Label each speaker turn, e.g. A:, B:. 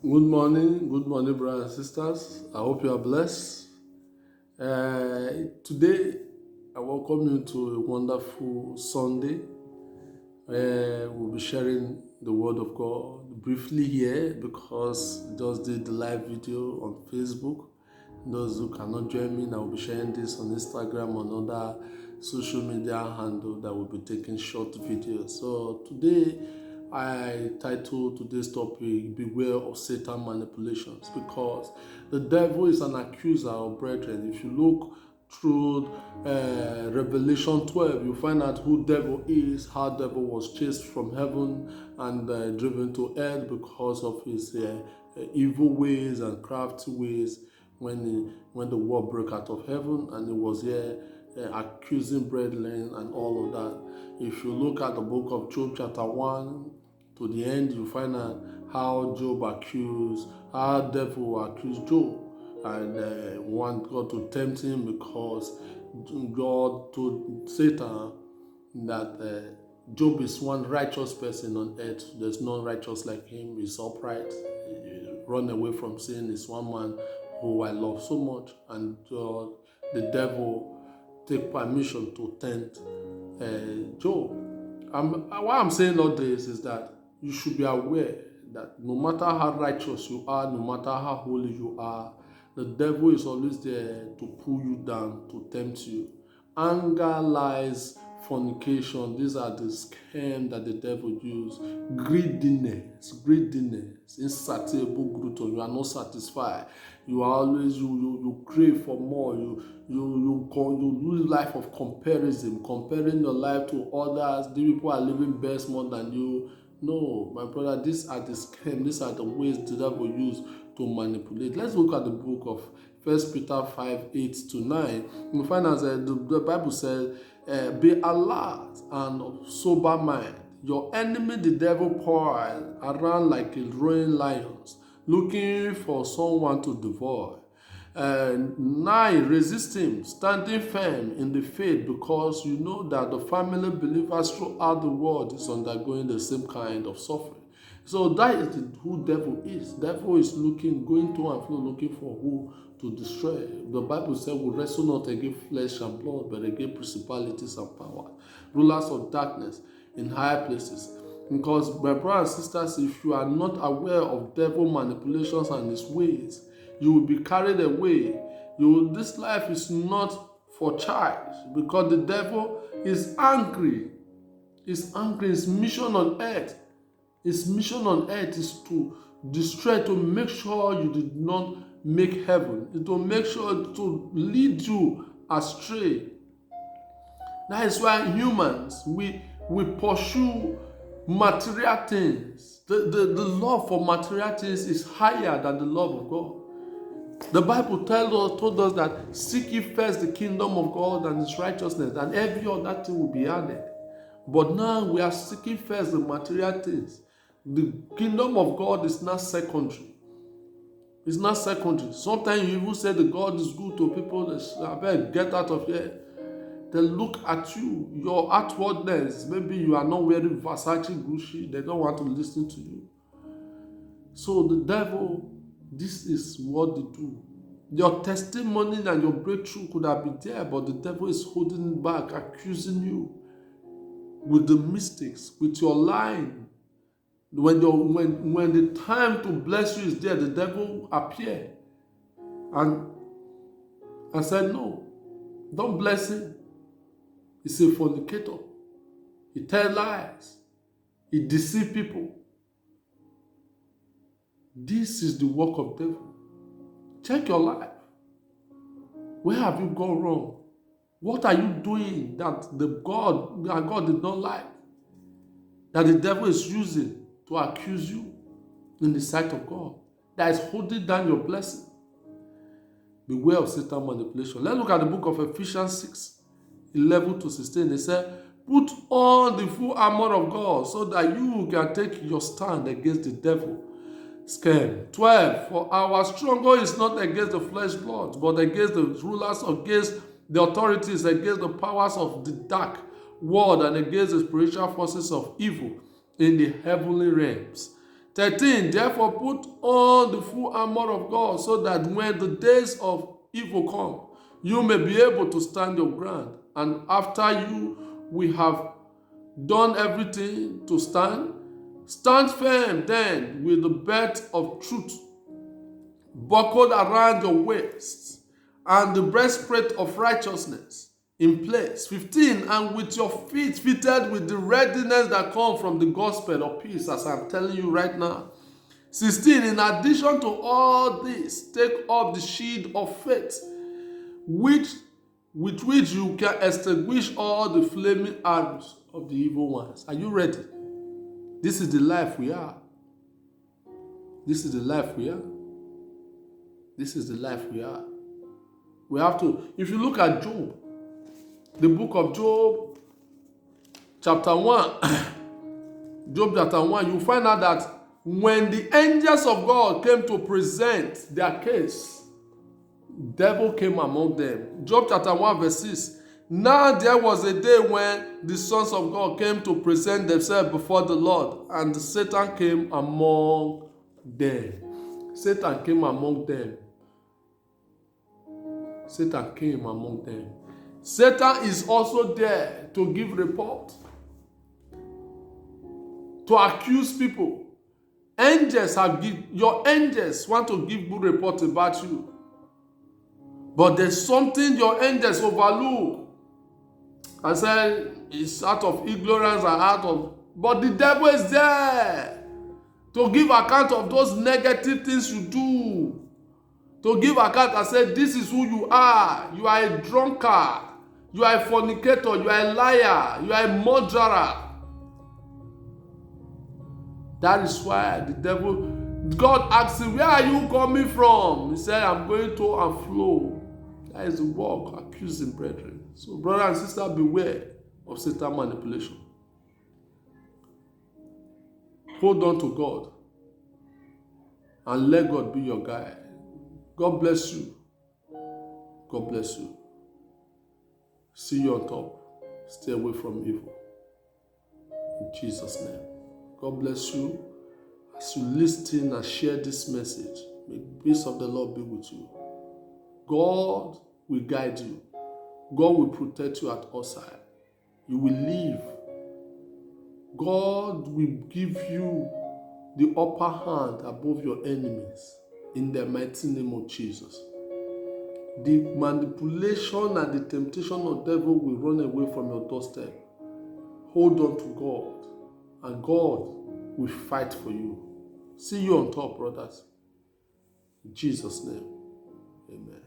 A: Good morning, brothers and sisters. I hope you are blessed. Today, I welcome you to a wonderful Sunday. We'll be sharing the Word of God briefly here because I just did the live video on Facebook. Those who cannot join me, I will be sharing this on Instagram and other social media handle that will be taking short videos. So today, I titled today's topic, Beware of Satan Manipulations, because the devil is an accuser of brethren. If you look through Revelation 12, you find out who devil is, how devil was chased from heaven and driven to earth because of his evil ways and crafty ways when the war broke out of heaven, and he was here accusing brethren and all of that. If you look at the book of Job chapter 1 to the end, you find out how devil accused Job and want God to tempt him because God told Satan that Job is one righteous person on earth. There's none righteous like him. He's upright. He run away from sin. He's one man who I love so much. And the devil take permission to tempt Job. Why I'm saying all this is that you should be aware that no matter how righteous you are, no matter how holy you are, the devil is always there to pull you down, to tempt you. Anger, lies, fornication, these are the schemes that the devil uses. Greediness, insatiable glutton. You are not satisfied. You are always you crave for more. You live life of comparison, comparing your life to others. The people are living best more than you. No, my brother, these are the schemes, these are the ways the devil use to manipulate. Let's look at the book of 1 Peter 5:8-9. We find out that the Bible says, be alert and of sober mind. Your enemy, the devil, prowls around like a roaring lion, looking for someone to devour. Now resist him, standing firm in the faith, because you know that the family believers throughout the world is undergoing the same kind of suffering. So that is who devil is. Devil is going to and fro, looking for who to destroy. The Bible says we wrestle not against flesh and blood, but against principalities and power, rulers of darkness in higher places. Because, my brothers and sisters, if you are not aware of devil manipulations and his ways, you will be carried away. This life is not for child, because the devil is angry. His mission on earth. His mission on earth is to destroy, to make sure you did not make heaven, to make sure to lead you astray. That is why humans, we pursue material things. The love for material things is higher than the love of God. The Bible told us that seek ye first the kingdom of God and his righteousness, and every other thing will be added. But now we are seeking first the material things. The kingdom of God is not secondary. It's not secondary. Sometimes you even say the God is good to people. I beg, get out of here. They look at you, your outwardness. Maybe you are not wearing Versace, Gucci. They don't want to listen to you. So the devil, this is what they do. Your testimony and your breakthrough could have been there, but the devil is holding it back, accusing you with the mistakes, with your lying. When the time to bless you is there, the devil appear and said, no, don't bless him. He's a fornicator. He tells lies. He deceives people. This is the work of devil. Check your life. Where have you gone wrong? What are you doing that God did not like? That the devil is using to accuse you in the sight of God, that is holding down your blessing. Beware of Satan manipulation. Let's look at the book of Ephesians 6:11-16. It said, put on the full armor of God so that you can take your stand against the devil. Scheme 12. For our struggle is not against the flesh blood, but against the rulers, against the authorities, against the powers of the dark world, and against the spiritual forces of evil in the heavenly realms. 13, therefore put on the full armor of God, so that when the days of evil come, you may be able to stand your ground. And after you we have done everything to stand, stand firm then with the belt of truth buckled around your waist, and the breastplate of righteousness in place. 15, and with your feet fitted with the readiness that comes from the gospel of peace, as I'm telling you right now. 16, in addition to all this, take up the shield of faith, with which you can extinguish all the flaming arrows of the evil ones. Are you ready? This is the life we are. This is the life we are. This is the life we are. We have to, if you look at Job, the book of Job, chapter 1, Job chapter 1, you find out that when the angels of God came to present their case, devil came among them. Job chapter 1 verse 6. Now there was a day when the sons of God came to present themselves before the Lord, and Satan came among them. Satan came among them. Satan came among them. Satan is also there to give report, to accuse people. Your angels want to give good report about you, but there's something your angels overlook. I said it's out of ignorance and but the devil is there to give account of those negative things you do. To give account and say, this is who you are. You are a drunkard. You are a fornicator. You are a liar. You are a murderer. That is why the devil, God asked him, where are you coming from? He said, I'm going to and fro. That is the work, accusing brethren. So brother and sister, beware of Satan manipulation. Hold on to God and let God be your guide. God bless you. God bless you. See you on top. Stay away from evil. In Jesus' name. God bless you. As you listen and share this message, may the peace of the Lord be with you. God will guide you. God will protect you at all sides. You will live. God will give you the upper hand above your enemies in the mighty name of Jesus. The manipulation and the temptation of the devil will run away from your doorstep. Hold on to God, and God will fight for you. See you on top, brothers. In Jesus' name, amen.